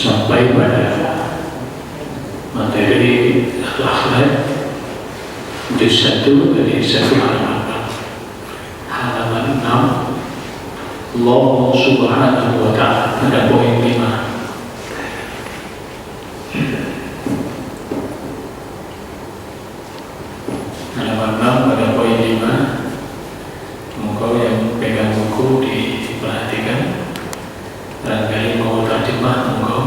sampai pada materi akhlak juz 1 dari 1 halaman 6 Allah Subhanahu wa ta'ala pada poin 5. Halaman 6 pada poin 5. Monggo yang pegang buku diperhatikan, barangkali mau terjemah monggo.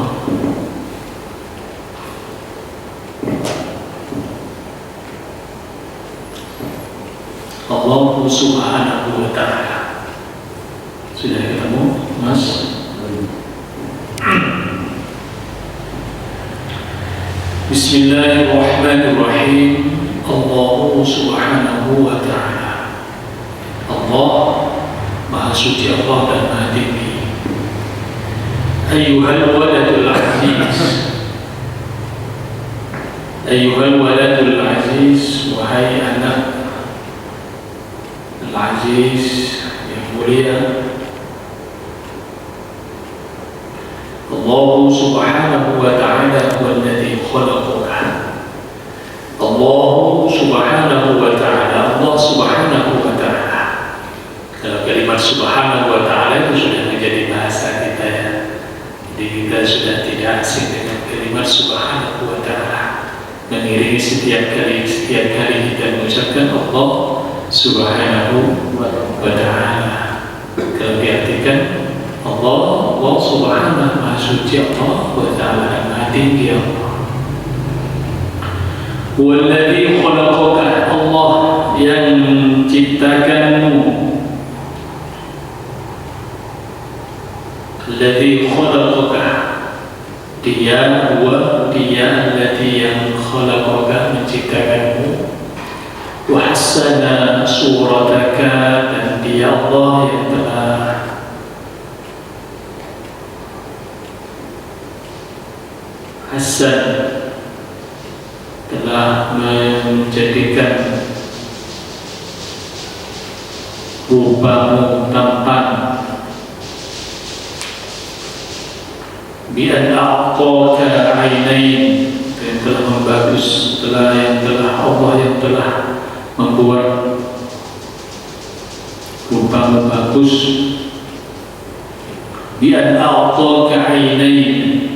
Allah Subhanahu wa ta'ala. Sudah ketemu, Mas? Bismillahirrahmanirrahim. Allah Subhanahu wa ta'ala. Allah Maha Suci, Allah dan Maha Tinggi. Ayyuhal waladul aziz, ayyuhal waladul aziz, wahai anak al-aziz yang mulia. Allah Subhanahu wa ta'ala huwa alladhi khalaqaka. Allah Subhanahu wa ta'ala, Allah Subhanahu wa ta'ala. Kalau kalimat Subhanahu wa ta'ala itu sudah menjadi bahasa kita ya. Jadi kita sudah tidak asing dengan kalimat Subhanahu wa ta'ala. Mengiringi setiap kali kita mengucapkan Allah Subhanahu wa ta'ala. Kalau diartikan Allah Subhanahu Maha Suci, Allah wa ta'ala dan Maha Tinggi Allah. Walladhi khalaqaka, Allah yang menciptakanmu. Alladhi khalaqaka, dia alladhi yang khalaqaka, menciptakanmu. Wa hassana surataka, dan dia Allah yang telah Hasan, telah menjadikan rupamu tampan. Bi'an a'taka ainain, yang telah membagus, Allah yang telah membuat rupamu bagus. Bi'an a'taka ainain,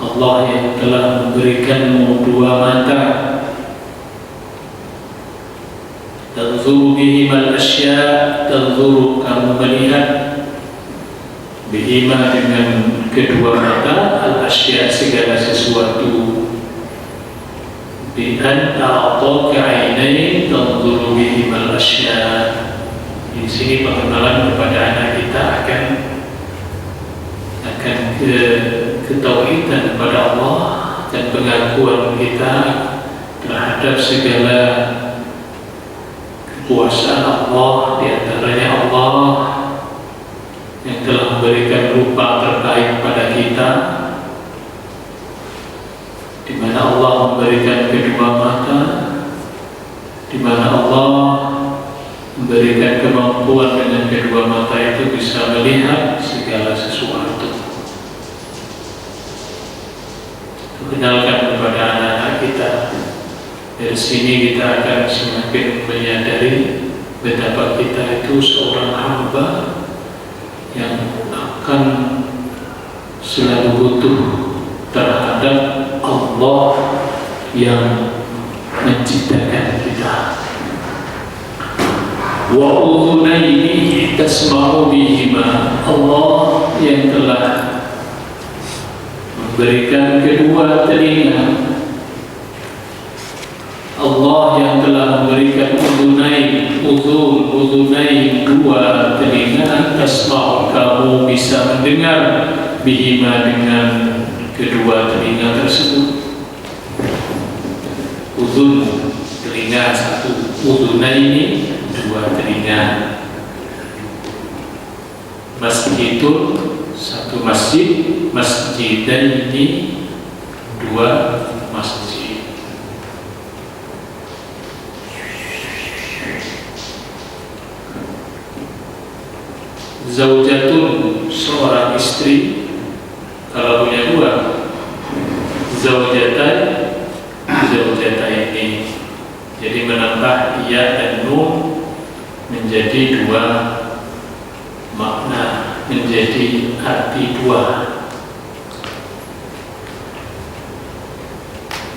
Allah yang telah memberikanmu 2 mata. Tanzuru bihimal asya', tanzuru, kamu melihat, bihima dengan kedua mata, al-asya', segala sesuatu. Bi'an a'taka ainain tanzuru bihimal asya'. Di sini pengenalan kepada anak kita akan ketauhidan kepada Allah dan pengakuan kita terhadap segala kekuasaan Allah, di antaranya Allah yang telah memberikan rupa terbaik pada kita, di mana Allah memberikan kedua mata, di mana Allah memberikan kemampuan dengan kedua mata itu bisa melihat segala sesuatu. Kenalkan kepada anak-anak kita. Dari sini kita akan semakin menyadari betapa kita itu seorang hamba yang akan selalu butuh terhadap Allah yang menciptakan kita. Wa udhunaini tasma'u bihima, Allah yang telah memberikan kedua telinga, Allah yang telah memberikan udunain, dua telinga, tasma'u, kamu bisa mendengar, bihima, dengan kedua telinga tersebut. Udun, telinga satu, udunaini, 2 telinga. Masjidun, satu masjid, masjidaini, 2 masjid. Zaujatun, seorang istri, kalau punya 2, zaujataini. Jadi menambah ya dan nun menjadi dua makna, menjadi arti dua.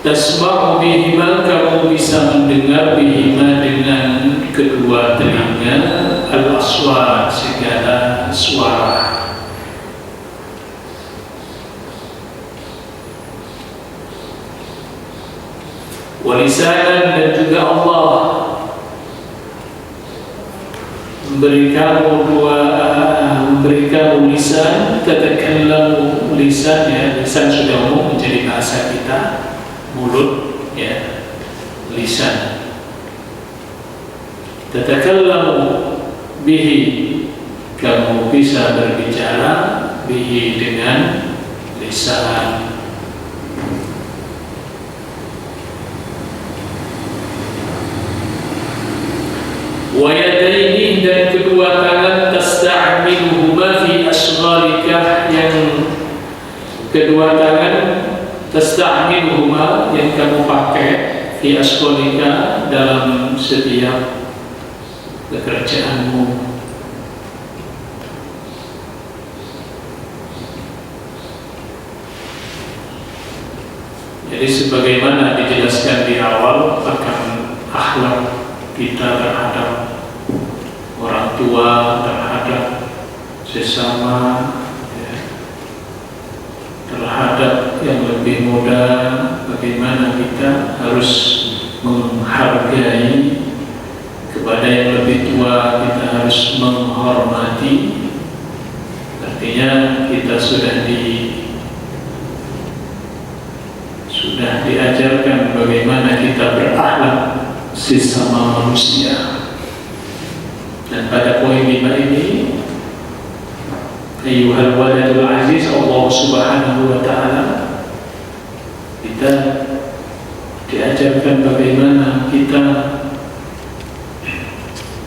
Tasma'u bihima, kamu bisa mendengar bihima dengan kedua telinga, al-aswat, segala suara. Walisanan, dan juga Allah memberi kamu lisan, tatakallamu, lisan, ya, lisan sudah umum menjadi bahasa kita, mulut, ya, lisan. Tatakallamu bihi, kamu bisa berbicara bihi dengan lisan. Wa yadaini, dan kedua tangan, tasta'miluhuma fi asgharika, yang kedua tangan tasta'miluhuma yang kamu pakai fi asgharika dalam setiap pekerjaanmu. Jadi sebagaimana dijelaskan di awal akan akhlak kita terhadap orang tua, terhadap sesama, ya, terhadap yang lebih muda, bagaimana kita harus menghargai, kepada yang lebih tua kita harus menghormati. Artinya kita sudah diajarkan bagaimana kita berakhlak sesama manusia. Dan pada poin 5 ini, ayyuhal waladul aziz, Allah subhanahu wa ta'ala, kita diajarkan bagaimana kita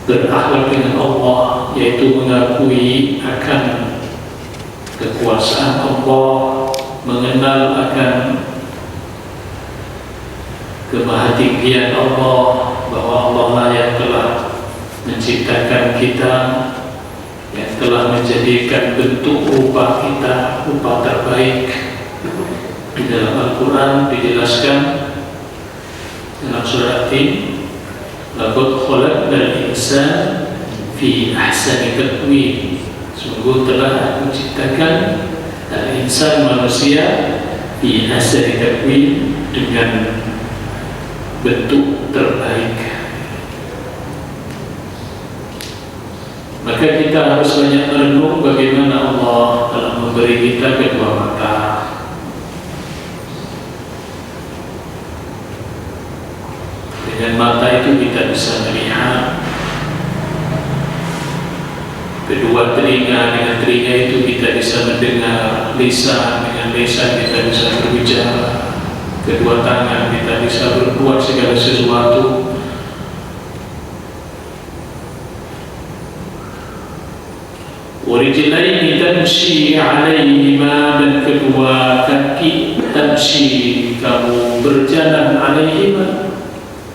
berakhlak dengan Allah, yaitu mengakui akan kekuasaan Allah, mengenal akan kemahatinggian Allah, bahwa Allah lah yang telah menciptakan kita, yang telah menjadikan bentuk rupa kita rupa terbaik. Di dalam Al-Quran dijelaskan dalam surah Tin, laqad khalaqnal insana fi ahsani taqwim, sungguh telah menciptakan al-insan, manusia, fi ahsani taqwim, dengan bentuk terbaik. Maka kita harus banyak merenung bagaimana Allah telah memberi kita kedua mata. Dengan mata itu kita bisa melihat, kedua telinga, dengan telinga itu kita bisa mendengar, lisan, dengan lisan kita bisa berbicara, kedua tangan kita bisa berbuat segala sesuatu. Warijlaini tamshi alaihima, dan kedua kaki, tamshi, kamu berjalan, alaihima,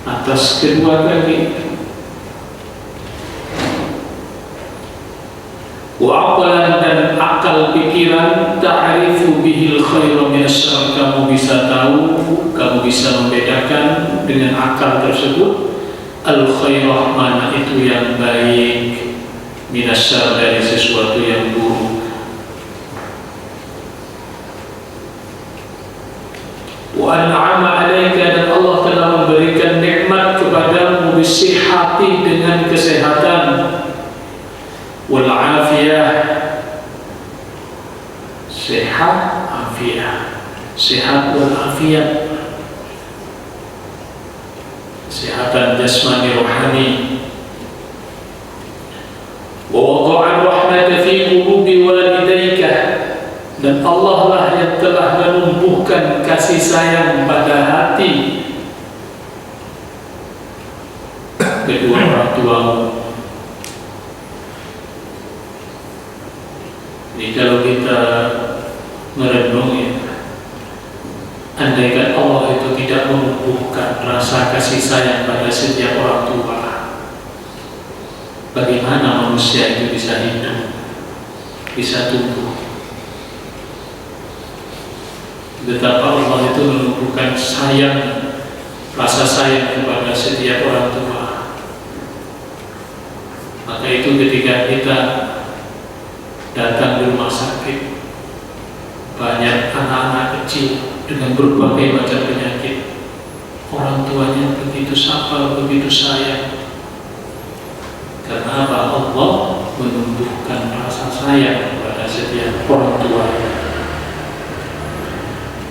atas kedua kaki. Wa aqlan, dan akal pikiran, ta'rifu bihil khaira minasyarr, kamu bisa tahu, kamu bisa membedakan dengan akal tersebut al-khairah, mana itu yang baik, minasyarr, dari sesuatu yang buruk. Wa an'ama 'alaika, dan Allah telah memberikan nikmat kepadamu, bisihhati, dengan kesehatan, wal afiyah, sehat, afiyah, sehat wal afiyah, kesehatan jasmani rohani. Wa wada'an rahmata fi qulubi walidayka, dan Allah lah yang telah menumbuhkan kasih sayang pada hati kedua orang tuamu. Jadi kalau kita merenung, ya, andaikan Allah itu tidak menumbuhkan rasa kasih sayang pada setiap orang tua. Bagaimana manusia itu bisa hidup, bisa tumbuh? Betapa Allah itu menumbuhkan sayang, rasa sayang kepada setiap orang tua. Maka itu ketika kita datang di rumah sakit, banyak anak-anak kecil dengan berbagai macam penyakit, orang tuanya begitu sapa, begitu sayang. Karena apa? Allah menumbuhkan rasa sayang kepada setiap orang tua.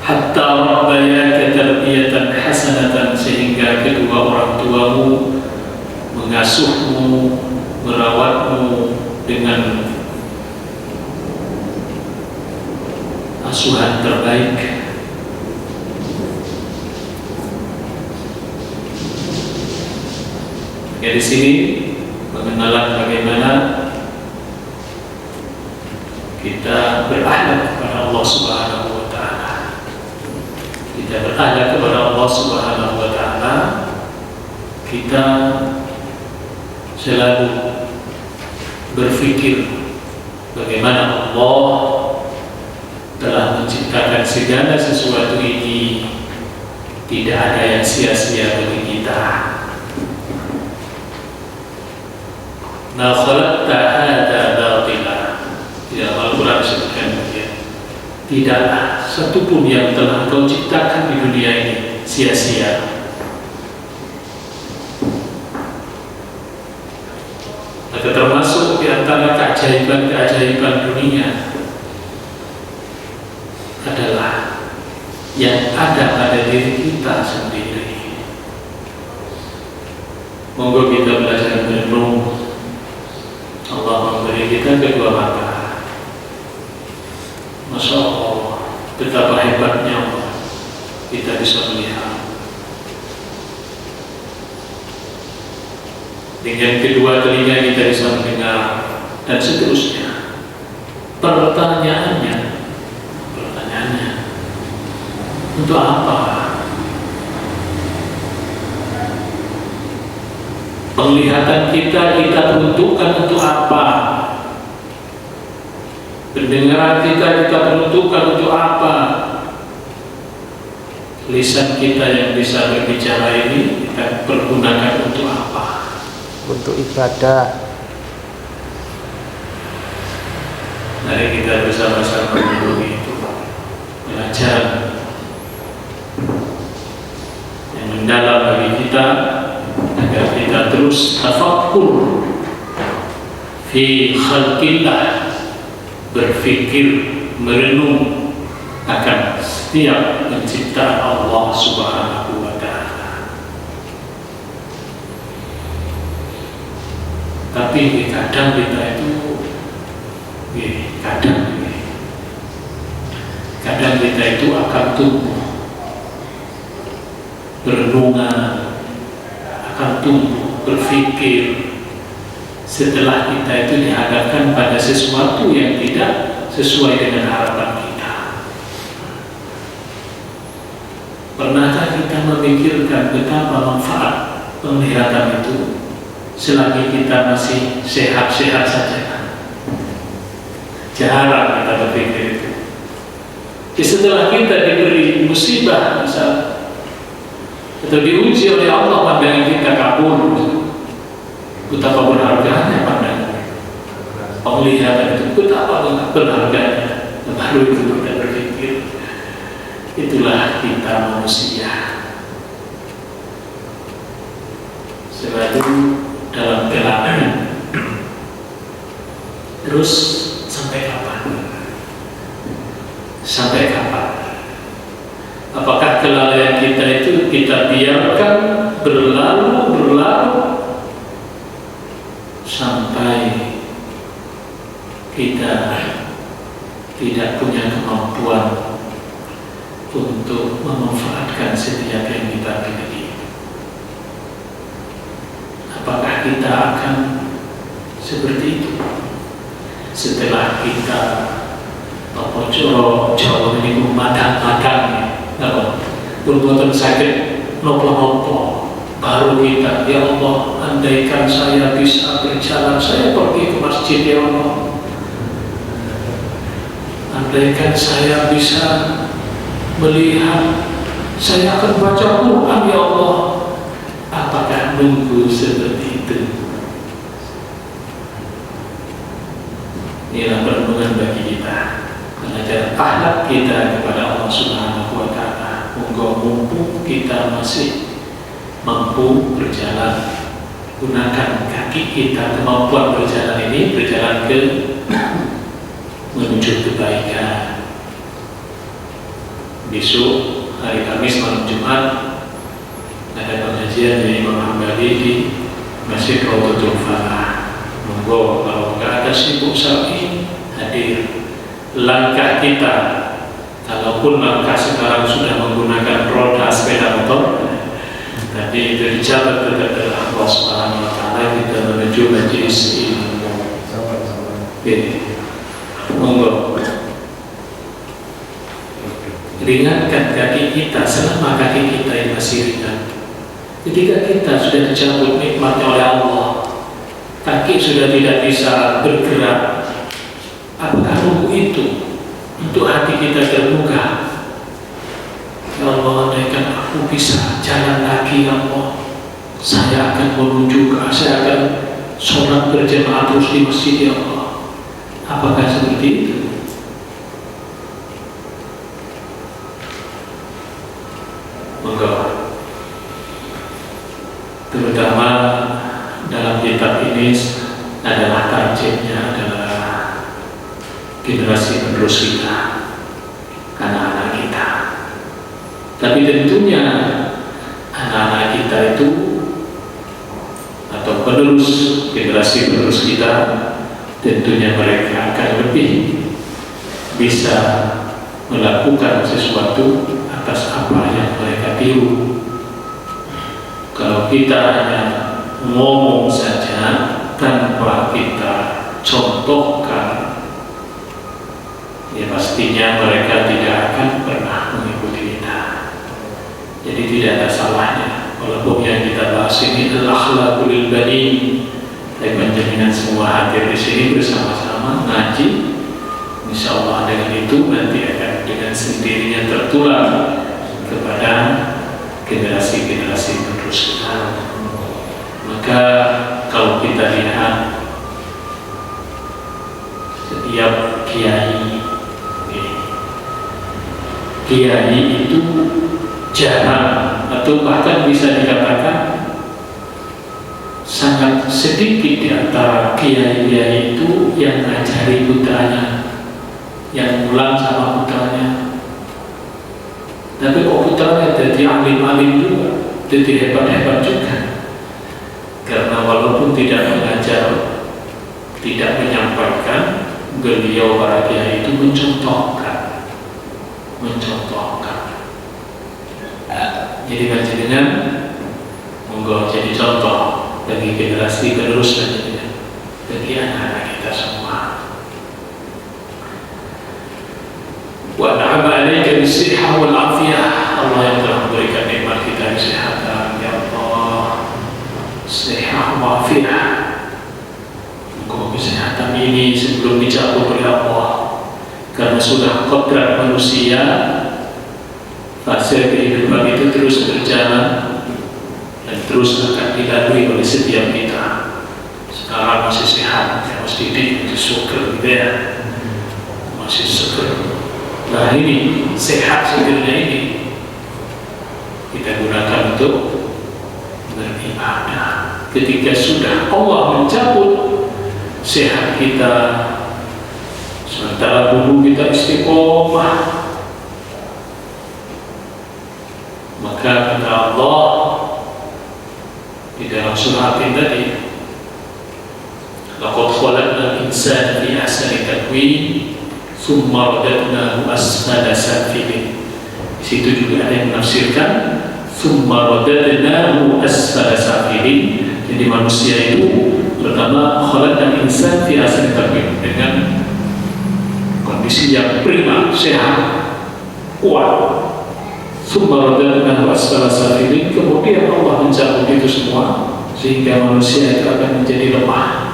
Hatta rabbayaka tarbiyatan hasanatan, sehingga kedua orang tuamu mengasuhmu, merawatmu dengan asuhan terbaik. Di sini mengenal bagaimana kita berakhlak kepada Allah Subhanahu wa taala. Kita berakhlak kepada Allah Subhanahu wa taala, kita selalu berpikir bagaimana Allah telah menciptakan segala sesuatu ini, tidak ada yang sia-sia bagi kita. Ma khalaqta hadza batila. Tidak, Al-Quran disebutkan demikian. Tidaklah satupun yang telah Engkau ciptakan di dunia ini sia-sia. Maka termasuk di antara keajaiban-keajaiban dunia adalah yang ada pada diri kita sendiri. Monggo kita belajar merenung. Allah memberi kita kedua mata. Masya Allah, betapa hebatnya Allah. Kita bisa melihat. Dengan kedua telinga kita bisa mendengar, dan seterusnya. Pertanyaannya, untuk apa? Penglihatan kita peruntukkan untuk apa? Pendengaran kita peruntukkan untuk apa? Lisan kita yang bisa berbicara ini kita pergunakan untuk apa? Untuk ibadah. Mari kita bersama-sama memenuhi itu, belajar yang mendalam bagi kita, agar kita terus tafakkur fi khalqillah, berfikir, merenung akan setiap penciptaan Allah Subhanahu wa ta'ala. Tapi kadang kita itu kadang kita itu akan tumbuh berenungan, akan tumbuh berpikir setelah kita itu dihadapkan pada sesuatu yang tidak sesuai dengan harapan kita. Pernahkah kita memikirkan betapa manfaat penglihatan itu selagi kita masih sehat-sehat saja? Jarang kita berpikir itu. Setelah kita diberi musibah misalnya, atau diuji oleh Allah, pandangan kita kabur, betapa berharganya pandangan, penglihatan itu betapa berharganya. Baru itu kita berpikir, itulah kita manusia, selalu dalam kelalaian. Terus sampai kapan? Sampai kapan? Apakah kelalaian kita itu kita biarkan berlalu sampai kita tidak punya kemampuan untuk memanfaatkan setiap yang kita miliki? Apakah kita akan seperti itu setelah kita jauh ini madang-madang, berbuatan sakit nopo-nopo, baru kita, ya Allah, andaikan saya bisa berjalan, saya pergi ke masjid, ya Allah. Andaikan saya bisa melihat, saya akan baca Quran, ya Allah. Apakah nunggu seperti itu? Inilah perenungan bagi kita, mengajar akhlak kita kepada Allah Subhanahu wa Ta'ala. Mumpung kita masih mampu berjalan, gunakan kaki kita, kemampuan berjalan ini berjalan ke menuju kebaikan. Besok hari Kamis malam Jumat ada pengajian dari Imam Hambali di Masjid Raudhatul Falah. Monggo kalau nggak ada sibuk syar'i, hadir. Langkah kita, kalaupun langkah sekarang sudah menggunakan roda sepeda motor, tapi itu dicatat kepada Allah Subhanahu wa Ta'ala, kita menuju majelis ilmu. Monggo ringankan kaki kita selama kaki kita yang masih ringan. Ketika kita sudah dicabut nikmatnya oleh Allah, kaki sudah tidak bisa bergerak, apakah nunggu itu untuk hati kita terbuka? Ya Allah, andaikan aku bisa jalan lagi, ya Allah, saya akan menuju, saya akan sholat berjamaah terus di masjid, ya Allah. Apakah seperti itu? Monggo, terutama dalam kitab ini adalah targetnya adalah generasi penerus kita, anak-anak kita. Tapi tentunya anak-anak kita itu atau penerus, generasi penerus kita, tentunya mereka akan lebih bisa melakukan sesuatu atas apa yang mereka tiru. Kalau kita hanya ngomong saja tanpa kita contohkan, ya pastinya mereka tidak akan pernah mengikuti kita. Jadi tidak ada salahnya walaupun yang kita bahas ini al-akhlaqul bani, saya menjadikan semua hadir di sini bersama-sama ngaji. Insya Allah dengan itu nanti akan dengan sendirinya tertular kepada generasi-generasi penerus kita. Maka kalau kita lihat setiap kiai itu jarang atau bahkan bisa dikatakan sangat sedikit di antara kiai-kiai itu yang ngajari putranya, yang ulang sama putranya. Tapi kok putranya jadi alim-alim juga, jadi hebat-hebat juga. Karena walaupun tidak mengajar, tidak menyampaikan, beliau para kiai itu mencontohkan. Jadi dengan monggo jadi contoh bagi generasi penerus selanjutnya, bagi anak-anak kita semua. Wa na'ama alaika bis-sihah wal afiyah. Allah yang telah memberikan nikmat kita kesehatan, ya Allah, sihah wa afiyah. Monggo kesehatan ini sebelum dicabut oleh Allah, karena sudah kodrat manusia, fase kehidupan itu terus berjalan dan terus akan dilalui oleh setiap kita. Sekarang masih sehat, ya masih masih syukur gitu ya, masih syukur. Nah ini sehat sebenarnya ini kita gunakan untuk beribadah. Ketika sudah Allah mencabut sehat kita, sementara dulu kita istiqomah, maka kata Allah di dalam surah tadi, laqad khalaqnal insana fi ahsani taqwim tsumma radadnahu asfala safilin. Di situ juga ada yang menafsirkan tsumma radadnahu asfala safilin. Jadi manusia itu pertama khalaqnal insana fi ahsani taqwim, dengan kondisi yang prima, sehat, kuat. Summa radadnahu asfala safilin, kemudian Allah mencabut itu semua sehingga manusia itu akan menjadi lemah.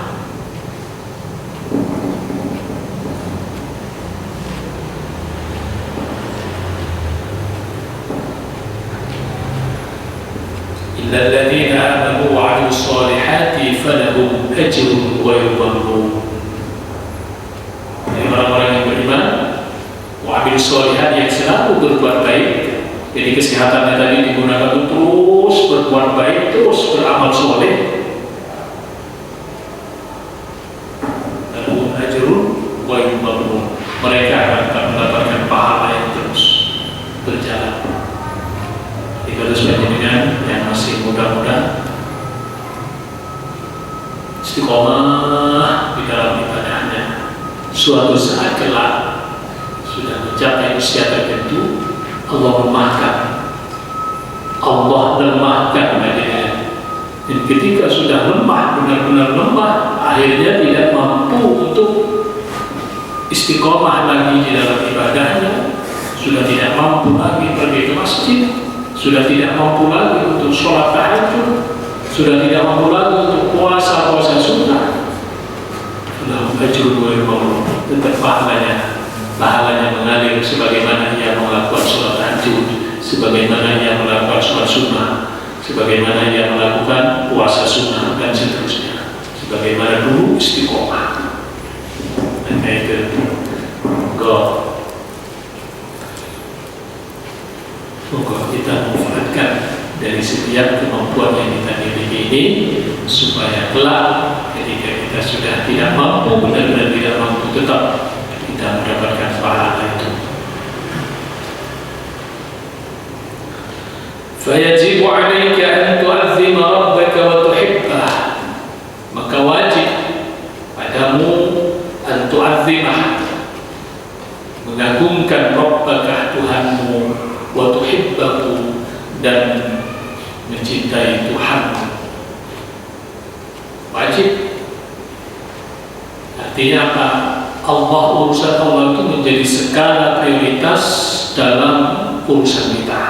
Illal ladzina amanu wa 'amilus shalihati falahum ajrun ghairu mamnun. Orang-orang yang beriman wa 'amilus shalihati, yang selalu berbuat baik. Jadi kesehatannya tadi digunakan untuk terus berbuat baik, terus beramal soleh. Lalu ajrun wa yumamnun, mereka akan mendapatkan pahala yang terus berjalan. Jadi kalau sebenarnya yang masih muda-muda istiqomah di dalam ibadahnya, suatu saat kelak sudah mencapai usia tertentu, Allah lemahkan badannya, dan ketika sudah lemah, benar-benar lemah, akhirnya tidak mampu untuk istiqomah lagi di dalam ibadahnya, sudah tidak mampu lagi pergi ke masjid, sudah tidak mampu lagi untuk sholat tahajud, sudah tidak mampu lagi untuk puasa sunnah. Sudah ajrun wa yumamnun, tetap pahalanya mengalir sebagaimana ia melakukan sholat tahajud, sebagaimana ia melakukan sholat sunnah, sebagaimana ia melakukan puasa sunnah, dan seterusnya, sebagaimana dulu istiqomah. Dan itu moga kita memanfaatkan dari setiap kemampuan yang kita miliki ini, supaya kelak ketika kita sudah tidak mampu, benar-benar tidak mampu, tetap kita mendapatkan pahala itu. Fayajibu 'alaika an tu'azzima rabbaka wa tuhibbah, maka wajib padamu an tu'azzimah, mengagungkan Rabbaka, Tuhanmu, wa tuhibbahu, dan mencintai Tuhanmu. Wajib artinya apa? Urusan Allah itu menjadi skala prioritas dalam urusan kita.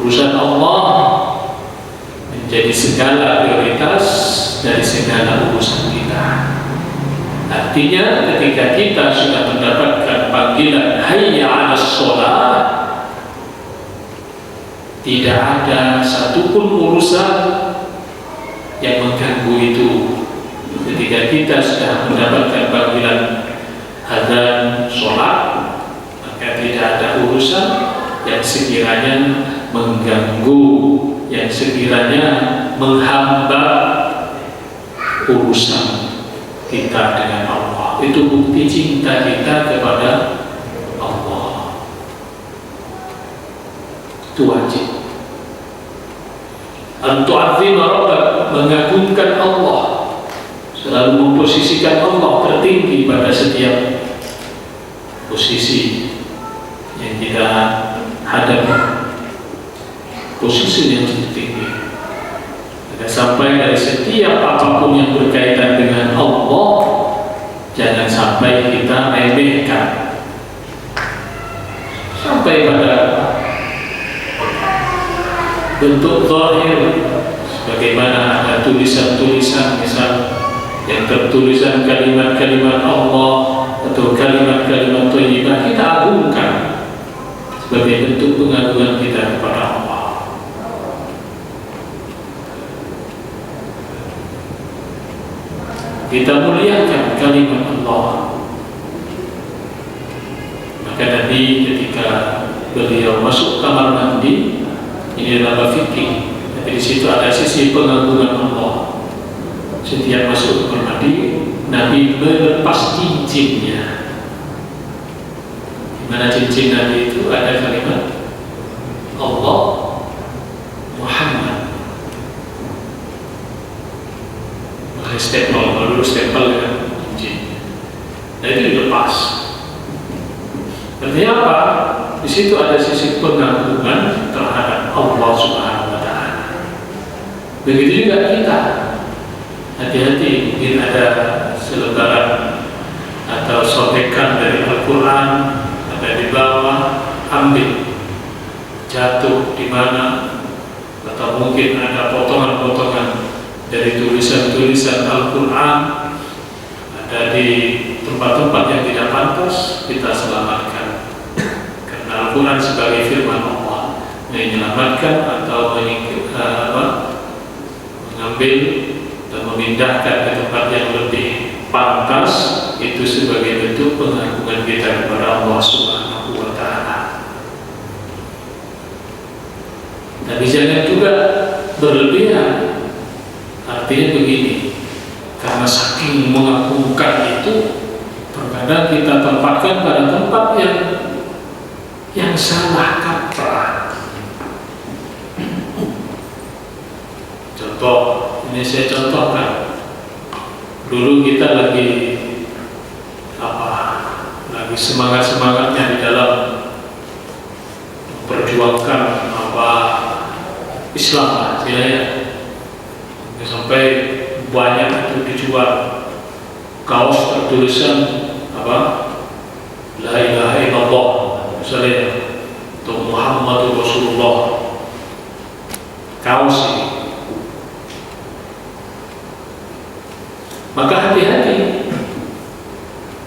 Urusan Allah menjadi skala prioritas dari segala urusan kita. Artinya ketika kita sudah mendapatkan panggilan hayya 'alas shalah, tidak ada satupun urusan yang mengganggu itu. Ketika kita sudah mendapatkan panggilan adzan sholat, maka tidak ada urusan yang sekiranya mengganggu, yang sekiranya menghambat urusan kita dengan Allah. Itu bukti cinta kita kepada Allah. Itu wajib. An-tu'azzima rabbak, mengagungkan Allah, selalu memposisikan Allah tertinggi pada setiap posisi yang kita hadapi, posisi yang tertinggi. Maka sampai dari setiap apapun yang berkaitan dengan Allah, jangan sampai kita remehkan. Sampai pada bentuk zahir, sebagaimana ada tulisan-tulisan misal yang tertulisan kalimat-kalimat Allah atau kalimat-kalimat thayyibah, kita agungkan sebagai bentuk pengagungan kita kepada Allah. Kita muliakan kalimat Allah. Maka Nabi ketika beliau masuk kamar mandi, ini adalah fikih, tapi di situ ada sisi pengagungan Allah. Setiap masuk kamar mandi, Nabi melepas cincinnya. Di mana cincin Nabi itu ada kalimat Allah, Muhammad. Pakai stempel, lalu stempel dengan cincin. Nah itu dilepas. Artinya apa? Di situ ada sisi pengagungan terhadap Allah Subhanahu wa Ta'ala. Begitu juga kita. Hati-hati, mungkin ada selebaran atau sobekan dari Al-Quran, ada di bawah ambil, jatuh di mana, atau mungkin ada potongan-potongan dari tulisan-tulisan Al-Quran ada di tempat-tempat yang tidak pantas, kita selamatkan. Karena Al-Quran sebagai firman Allah menyelamatkan atau mengambil dan memindahkan ke tempat yang lebih pantas, itu sebagai bentuk pengagungan kita kepada Allah Subhanahu wa Ta'ala. Tapi jangan juga berlebihan. Artinya begini, karena saking mengagumkan itu, terkadang kita tempatkan pada tempat yang salah kaprah. Contoh, ini saya contohkan. Dulu kita lagi semangat-semangatnya di dalam memperjuangkan Islam lah, sampai banyak itu dijual kaos tertulisan La ilaha illallah, misalnya, atau Muhammadur Rasulullah, kaos ini. Maka hati-hati,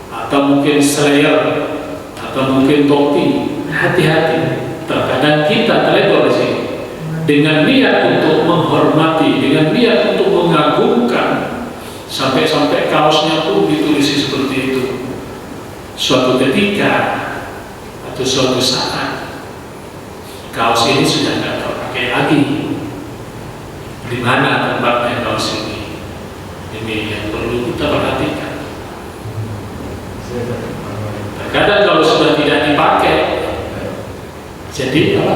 atau mungkin slayer, atau mungkin topi, hati-hati. Terkadang kita terlebor di sini dengan niat untuk menghormati, dengan niat untuk mengagungkan, sampai-sampai kaosnya pun ditulis seperti itu. Suatu ketika atau suatu saat kaos ini sudah tidak terpakai lagi. Di mana tempatnya kaos ini? Ini yang perlu kita perhatikan. Terkadang kalau sudah tidak dipakai, jadi apa?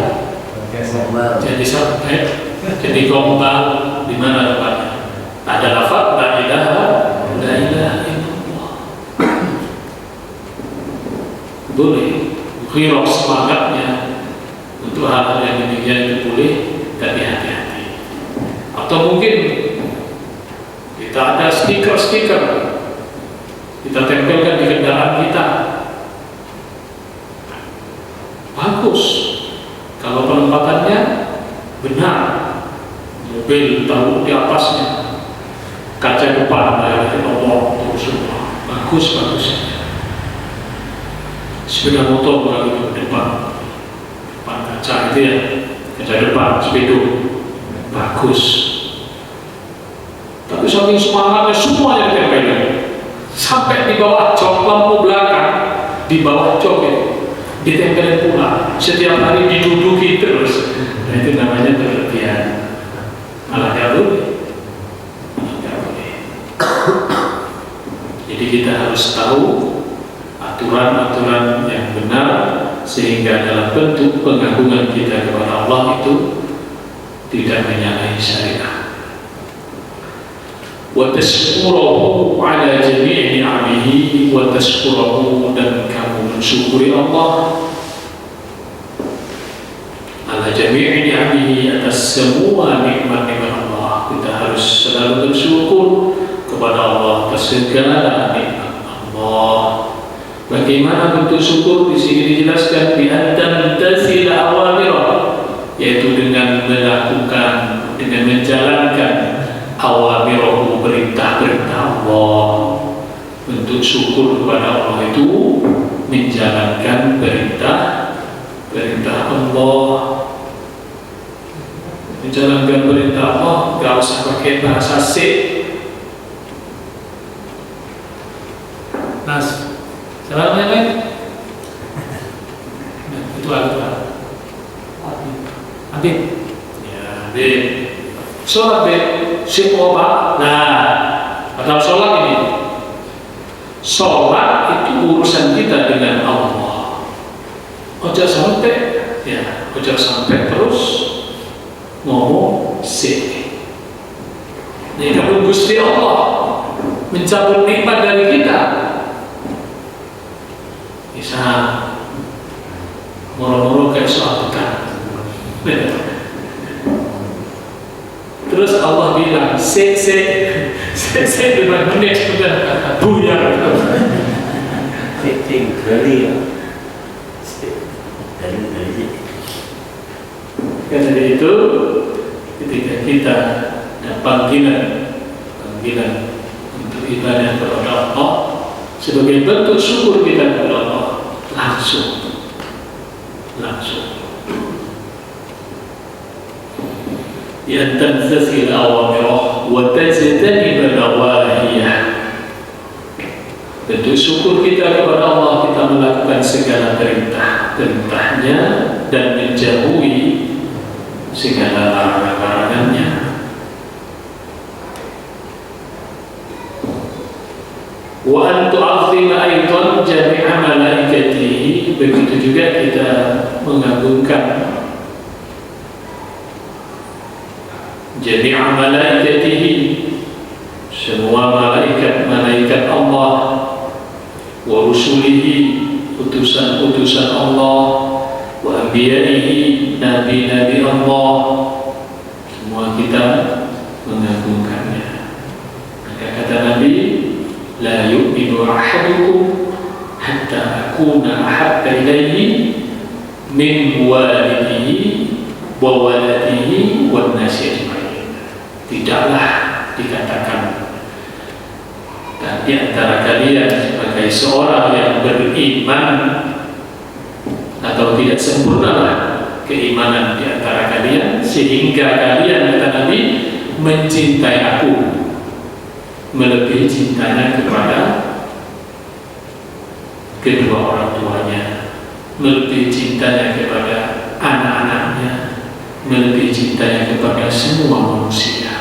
Jadi sampai jadi gombal. Di mana tempatnya? Ada lafaz la ilaha illallah. Boleh khirok semangatnya untuk hal-hal yang demikian itu boleh, tapi hati-hati. Atau mungkin kita ada stiker-stiker kita tempelkan di kendaraan kita. Bagus kalau penempatannya benar, mobil taruh di atasnya, kaca depan dari Allah terus semua bagus. Sepeda motor begitu depan kaca itu ya, kaca depan sepeda bagus. Tapi saking semangatnya semuanya ditempelkan, sampai di bawah jok lampu belakang, di bawah jok itu ditempelin pula, setiap hari diduduki terus. Nah, itu namanya berlebihan. Malah tidak boleh. Jadi kita harus tahu aturan-aturan yang benar, sehingga dalam bentuk pengagungan kita kepada Allah itu tidak menyalahi syariat. Wa tashkurahu ala jami'i ni'amihi, wa tashkurahu, dan kamu mensyukuri Allah ala jami'i ni'amihi, atas semua nikmat-nikmat Allah. Kita harus selalu bersyukur kepada Allah atas segala nikmat Allah. Bagaimana bentuk syukur? Di sini dijelaskan bi antam tasila awamirah, yaitu dengan melakukan, dengan menjalankan awamirahu, perintah-perintah Allah. Bentuk syukur kepada Allah itu menjalankan perintah Allah. Menjalankan perintah Allah, gak usah pakai bahasa sik. Nas, salam lain. Itu apa? Habib. Ya, Habib. Sholat Habib. Siapa? Nah, padahal sholat ini, sholat itu urusan kita dengan Allah. Ojo sampai terus ngomong sih. Ini kalau Gusti Allah mencabut nikmat dari kita, bisa moro-moro kayak soal pekan. Terus Allah bilang, se 5 menit sudah buyar. Ting kali ya. Dari Karena itu ketika kita ada panggilan untuk ibadah kepada Allah sebagai bentuk syukur kita kepada Allah, langsung yang tanfazil awamirah wa tajtanib nawahiyah. Bentuk syukur kita kepada Allah, kita melakukan segala perintahnya dan menjauhi segala larangan-larangannya. Wa an tu'azzima aidan jami'a malaikatihi. Begitu juga kita mengagungkan jami'a malaikatihi, semua malaikat Allah, wa rusulihi, utusan-utusan Allah, wa anbiya'ihi, nabi-nabi Allah, semua kita mengagungkannya. Maka kata Nabi, la yu'minu ahadukum hatta akuna ahabba ilaihi min walidihi wa waladihi wan nasi ajma'in. Tidaklah dikatakan dan di antara kalian sebagai seorang yang beriman atau tidak sempurnalah keimanan di antara kalian sehingga kalian, kata Nabi, mencintai aku melebihi cintanya kepada kedua orang tuanya, melebihi cintanya kepada anak-anaknya, melebihi cintanya kepada semua manusia.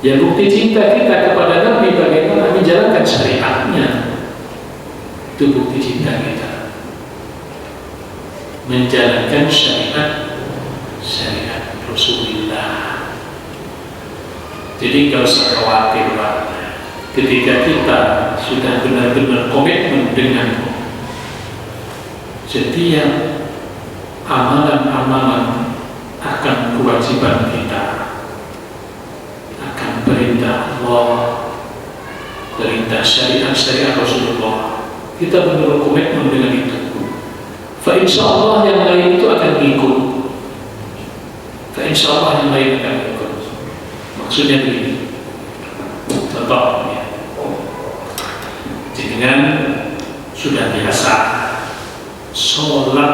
Ya, bukti cinta kita kepada Nabi bagaimana menjalankan syariatnya. Itu bukti cinta kita, menjalankan syariat Rasulullah. Jadi gak usah khawatir, Pak. Ketika kita sudah benar-benar komitmen dengan setiap amalan-amalan akan kewajiban kita, akan perintah Allah, perintah syariat Rasulullah, kita benar-benar komitmen dengan itu. Fa insyaallah yang lain itu akan ikut. Insyaallah yang lain akan ikut. Maksudnya begini, contoh ya, dengan sudah biasa sholat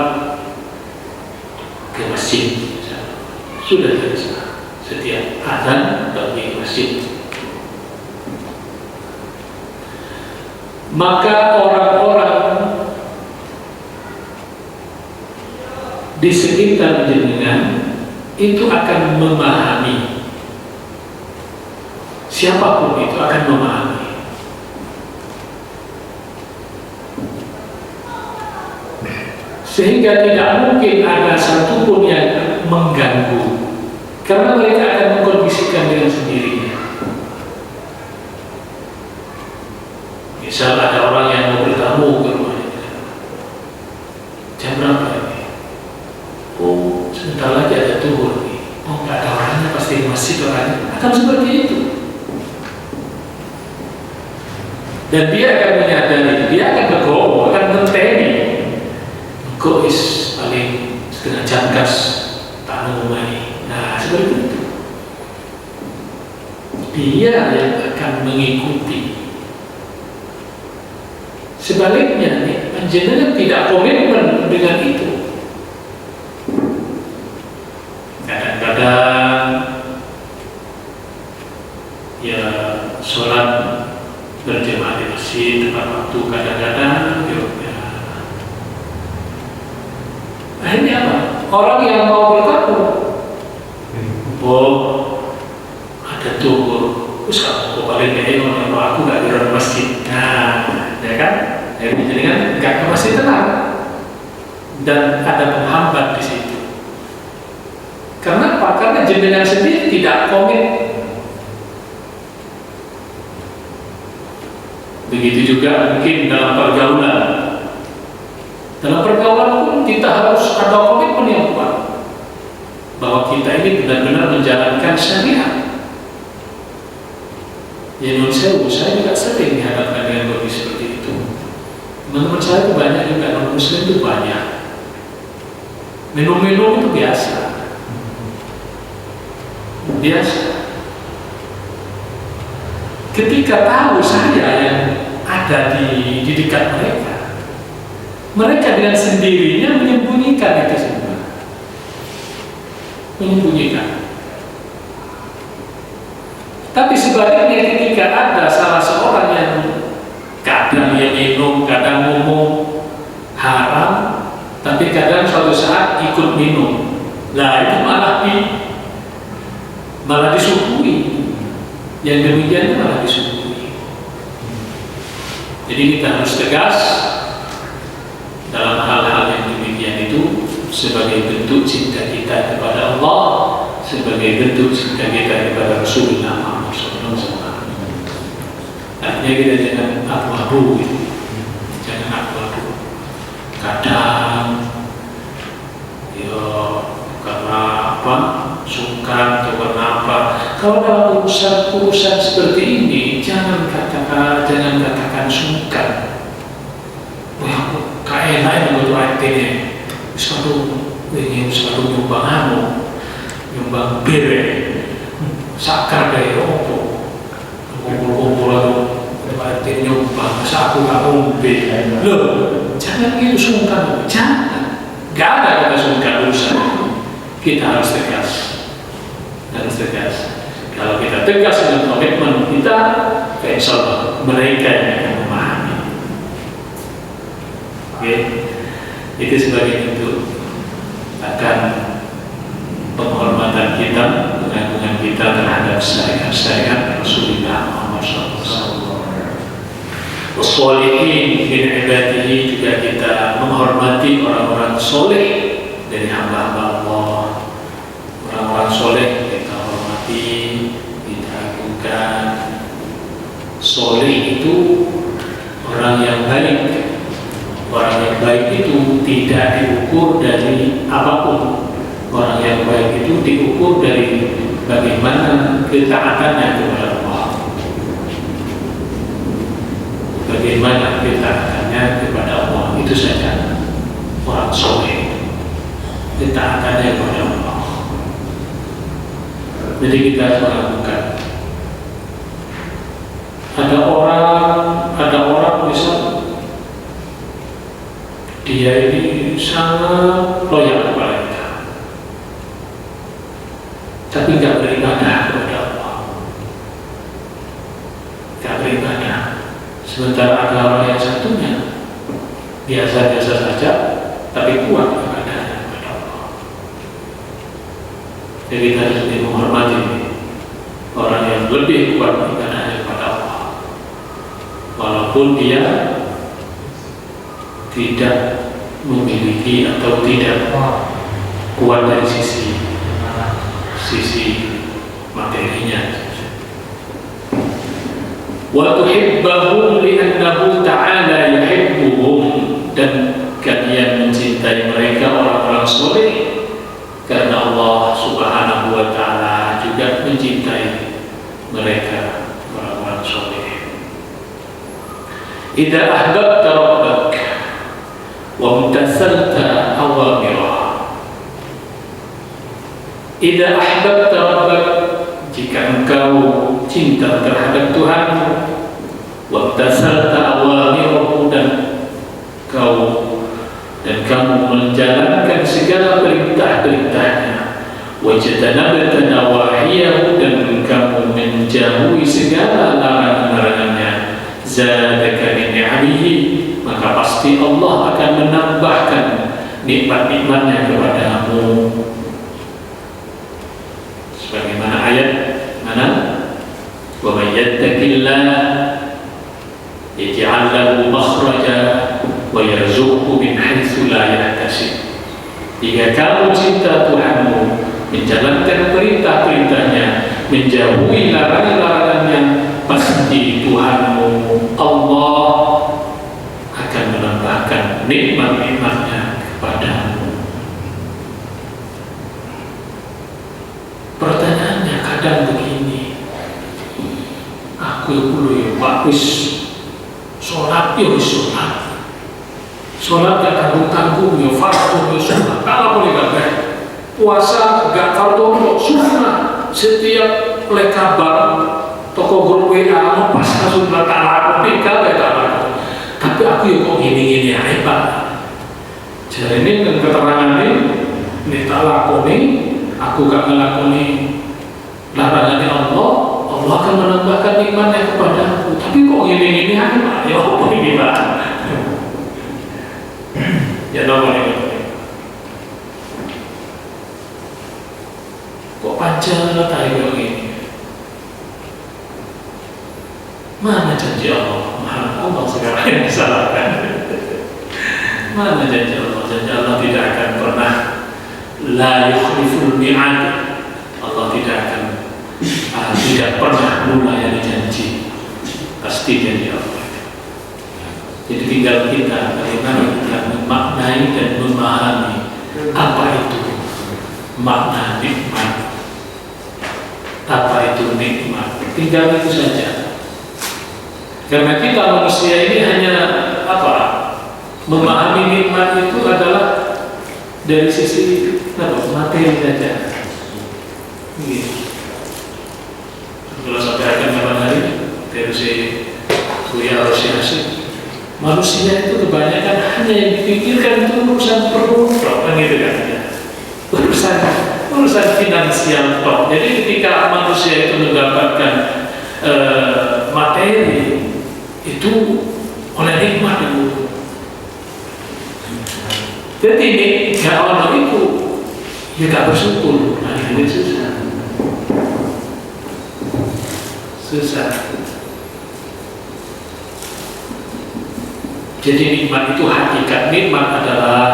ke masjid, sudah biasa setiap azan pergi ke masjid, maka orang-orang di sekitar jenengan itu akan memahami, siapapun itu akan memahami. Sehingga tidak mungkin ada satupun yang mengganggu, karena mereka akan mengkondisikan dengan sendirinya. Misal ada orang yang mau bertamu ke rumahnya, jam berapa ini? Oh, sebentar lagi ada tuhur nih. Oh, nggak ada orangnya, pasti di masjid orangnya. Akan seperti itu. Dan dia akan menyadari, dia akan bergowo, akan menteni. Kok paling setengah jam gas tamu ini. Nah, seperti itu. Dia yang akan mengikuti. Sebaliknya, panjenengan tidak komitmen dengan itu. Kadang-kadang ya sholat berjamaah di masjid tepat waktu, kadang-kadang ya. Akhirnya apa? Orang yang mau bertakwa, oh ada tuhur, terus kamu paling kalau aku nggak di masjid, nah, ya kan? Akhirnya jadi kan nggak ke masjid tenang, dan ada penghambat di situ. Karena apa? Karena jenengan sendiri tidak komit. Begitu juga mungkin dalam pergaulan. Dalam pergaulan pun kita harus ada komitmen yang kuat bahwa kita ini benar-benar menjalankan syariat. Ya, menurut saya juga sering dihadapkan dengan kondisi seperti itu. Teman-teman saya itu banyak juga, non-muslim itu banyak. Minum-minum itu biasa. Ketika tahu saya yang ada di dekat mereka dengan sendirinya menyembunyikan itu semua. Menyembunyikan. Tapi sebaliknya ketika ada salah seorang yang kadang dia minum, kadang ngomong haram, tapi kadang suatu saat ikut minum, lah itu malah disuguhi. Yang demikian malah disuguhi. Jadi kita harus tegas dalam hal-hal yang demikian itu sebagai bentuk cinta kita kepada Allah, sebagai bentuk cinta kita kepada Rasulullah Muhammad SAW. Artinya kita jangan abu-abu, jangan abu-abu. Kadang, karena apa? Sungkan atau karena apa? Kalau dalam urusan seperti ini, jangan katakan sungkan. Wah, kayak lain begitu artinya. Suatu nyumbang bere, sakar dari opo, kumpul lalu, artinya nyumbang. Masa aku nggak ngombe? Loh, jangan gitu sungkan, jangan. Gak ada kata sungkan urusan. Kita harus tegas. Kalau kita tegas dengan komitmen kita, insyaallah mereka yang akan memahami. Oke, itu sebagai bentuk akan penghormatan kita, pengagungan kita terhadap syariat Rasulullah Muhammad SAW. Wassalihin min ibadihi, juga kita menghormati orang-orang soleh dari hamba-hamba Allah. Orang-orang soleh kita hormati, kita agungkan. Soleh itu orang yang baik. Orang yang baik itu tidak diukur dari apapun. Orang yang baik itu diukur dari bagaimana ketaatannya kepada Allah. Bagaimana ketaatannya kepada Allah, itu saja orang soleh. Ketaatannya kepada Allah. Jadi kita harus melakukan. Ada orang misal dia ini sangat loyal kepada kita, tapi tidak beribadah kepada Allah, tidak beribadah. Sementara ada orang yang satunya biasa-biasa saja, tapi kuat ibadahnya kepada Allah. Jadi kita harus lebih menghormati orang yang lebih kuat ibadahnya kepada Allah, walaupun dia tidak memiliki atau tidak kuat dari sisi materinya. Wa tuhibbahum li'annahu ta'ala yuhibbuhum, dan kalian mencintai mereka orang-orang soleh karena Allah Subhanahu wa ta'ala juga mencintai mereka orang-orang soleh. Idza ahbabta rabbak wa mutasalta awamirah. Idza ahbabta rabbak, jika engkau cinta terhadap Tuhanmu, wa mutasalta awamirahu, dan kamu menjalankan segala perintah-perintahnya, wa jatanabta nawahiyahu, dan kamu menjauhi segala larangan-larangannya, zadaka min ni'amihi, maka pasti Allah akan menambahkan nikmat-nikmatnya kepadamu. Sebagaimana ayat mana? Wa may yattaqillah yaj'al lahu makhraja wa yarzuqhu min haitsu la yahtasib. Jika kamu cinta Tuhanmu, menjalankan perintah-perintahnya, menjauhi larangan-larangannya, pasti Tuhanmu Allah akan menambahkan nikmat-nikmatnya kepadamu. Pertanyaannya kadang begini, aku dulu ya Pak, wis sholat, sholat gak tanggung-tanggung, ya fardu, ya sunnah, kalau boleh gak baik. Puasa gak fardu, sunnah. Setiap oleh kabar toko grup WA pas langsung berkala nikah gak kabar. Tapi aku ya kok gini-gini aja Pak. Jadi ini dengan keterangan ini tak lakoni, aku gak ngelakoni larangan Allah, Allah akan menambahkan nikmatnya kepada aku. Tapi kok gini-gini aja Pak, ya apa ini Pak? Ya nomor ini kok panjang kayak begini. Mana janji Allah? Allah sekarang yang disalahkan. Mana janji Allah? Janji Allah tidak akan pernah la yukhliful mi'ad. Allah tidak pernah melayani janji. Pasti janji Allah. Jadi tinggal kita bagaimana kita memaknai dan memahami apa itu makna nikmat, apa itu nikmat. Tinggal itu saja. Karena kita manusia ini hanya apa? Memahami nikmat itu adalah dari sisi materi saja. Kalau sampai akan malam hari dari si Buya Rosyasih, manusia itu kebanyakan hanya yang dipikirkan itu urusan perut, kan gitu kan? Urusan finansial toh. Jadi ketika manusia itu mendapatkan materi itu oleh nikmat itu. Jadi ini kalau orang itu dia tak bersyukur, nah ini susah. Jadi nikmat itu hakikat nikmat adalah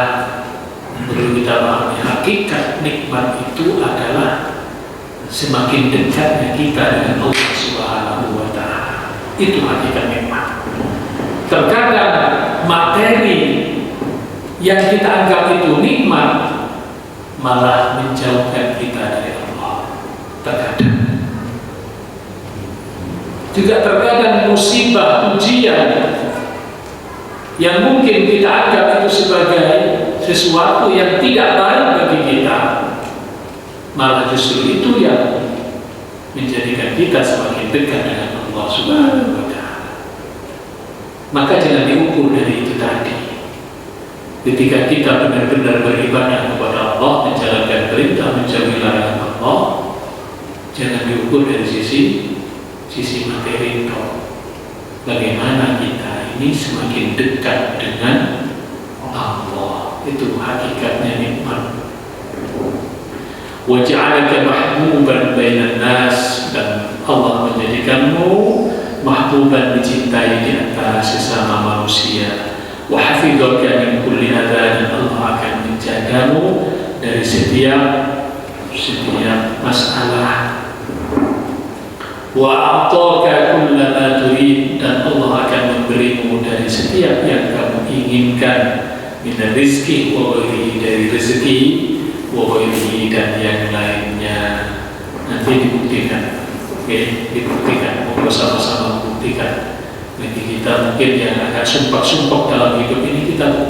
perlu kita pahami. Hakikat nikmat itu adalah semakin dekatnya kita dengan Allah Subhanahu wa Ta'ala. Itu hakikat nikmat. Terkadang materi yang kita anggap itu nikmat malah menjauhkan kita dari Allah. Terkadang juga terkadang musibah, ujian yang mungkin kita anggap itu sebagai sesuatu yang tidak baik bagi kita, malah justru itu yang menjadikan kita semakin dekat dengan Allah Subhanahu wa Ta'ala. Maka jangan diukur dari itu tadi. Ketika kita benar-benar beribadah kepada Allah, menjalankan perintah, menjauhi larangan Allah, jangan diukur dari sisi materi itu. Bagaimana kita ini semakin dekat dengan Allah, itu hakikatnya nikmat. Wa ja'alaka mahbuban bainan nas, dan Allah menjadikanmu mahbuban, dicintai di antara sesama manusia. Wa hafidhaka min kulli adhan, Allah akan menjagamu dari setiap masalah. Wa a'taka kulla ma turid, dan Allah akan memberimu dari setiap yang kamu inginkan, min rizki wa ghairihi, dari rezeki, wa ghairihi, dan yang lainnya. Nanti dibuktikan, dibuktikan, mau bersama-sama membuktikan. Bagi kita mungkin yang agak sumpah-sumpah dalam hidup ini, kita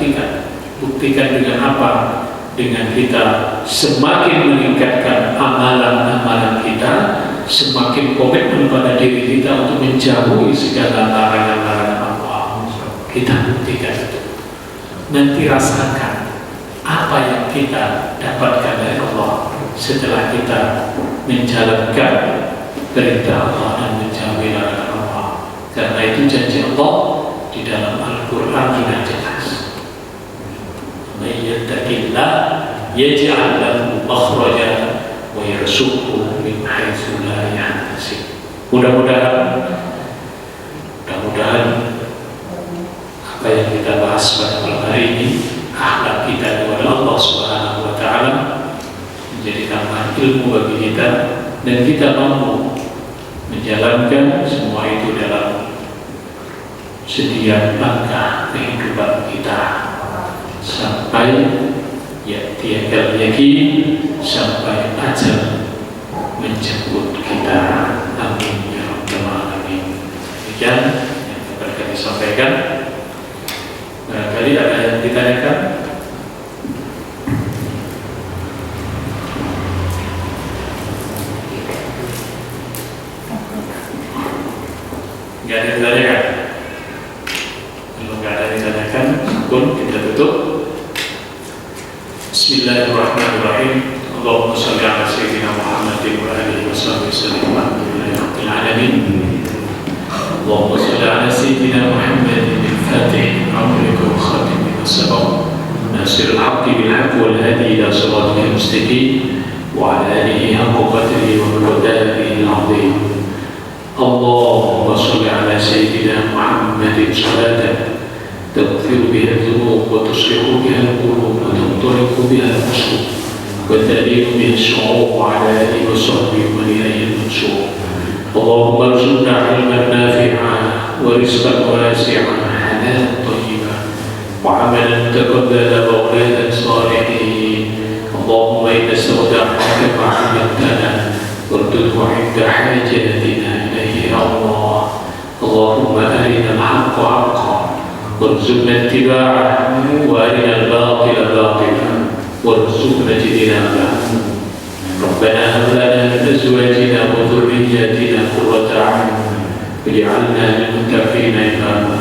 buktikan dengan apa? Dengan kita semakin meningkatkan amalan-amalan kita, semakin komitmen pada diri kita untuk menjauhi segala larangan-larangan Allah. Kita buktikan itu. Nanti rasakan apa yang kita dapatkan dari Allah setelah kita menjalankan perintah Allah dan menjauhi larangan Allah. Karena itu janji Allah di dalam Al-Quran sudah jelas. Man yattaqillah yaj'al lahu makhraja wa yarzuqhu min haitsu la yahtasib. Mudah-mudahan apa yang kita bahas pada malam hari ini, akhlak kita kepada Allah Subhanahu wa Ta'ala, menjadi tambahan ilmu bagi kita, dan kita mampu menjalankan semua itu dalam setiap langkah kehidupan kita sampai tiada yakin, sampai ajal menjemput kita. Amin ya rabbal alamin. Demikian yang dapat kami sampaikan. Barangkali Tadi ada yang ditanyakan? Nggak ada yang ditanyakan? Kalau nggak ada yang ditanyakan, pun kita tutup. Bismillahirrahmanirrahim. Allahumma shalli ala sayyidina Muhammadin wa alihi wa sahbihi wasallam. Alhamdulillahi rabbil alamin. Allahumma shalli ala sayyidina Muhammadin al-Fatih al-Amrika wa khatim lima sabaq nasir al-haqqi bil-haqq wal hadi ila siratil mustaqim wa ala alihi haqqa qadrihi wa miqdarihi al-'azim. Allahumma shalli ala sayyidina Muhammadin salatan تغفر بها الذنوب وتصلح بها القلوب وتنطلق بها القصور وتلين بها الشعوب وعلى آله وصحبه ومن إليه المنصور. اللهم ارزقنا علما نافعا ورزقا واسعا حلالا طيبا وعملا تقبلا وأولادا صالحين. اللهم إنا استودعناك ما علمتنا وارزقه عند حاجاتنا إليه يا الله. اللهم أرنا الحق حقا وارزقنا اتباعه وارنا الباطل باطلا وارزقنا اجتنابه. ربنا هب لنا من ازواجنا وذرياتنا قرة اعين واجعلنا للمتقين اماما.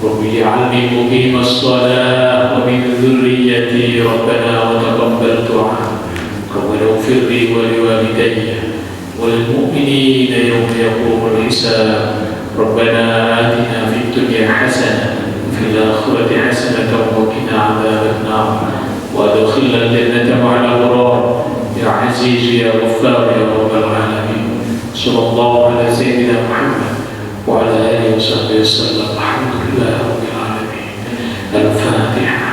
رب اجعلني مقيم الصلاة ومن ذريتي ربنا وتقبل دعاء. ربنا اغفر لي ولوالدي وللمؤمنين يوم يقوم الحساب. ربنا آتنا في الدنيا حسنة وفي الآخرة حسنة وقنا عذاب النار وادخلنا الجنة مع الأبرار يا عزيز يا غفار يا رب العالمين. صلى الله على سيدنا محمد وعلى آله وصحبه وسلم. الحمد لله رب العالمين. الفاتحة.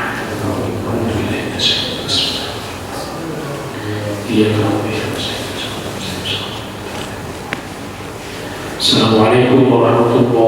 الحمد لله إياك نعبد Assalamualaikum warahmatullahi wabarakatuh.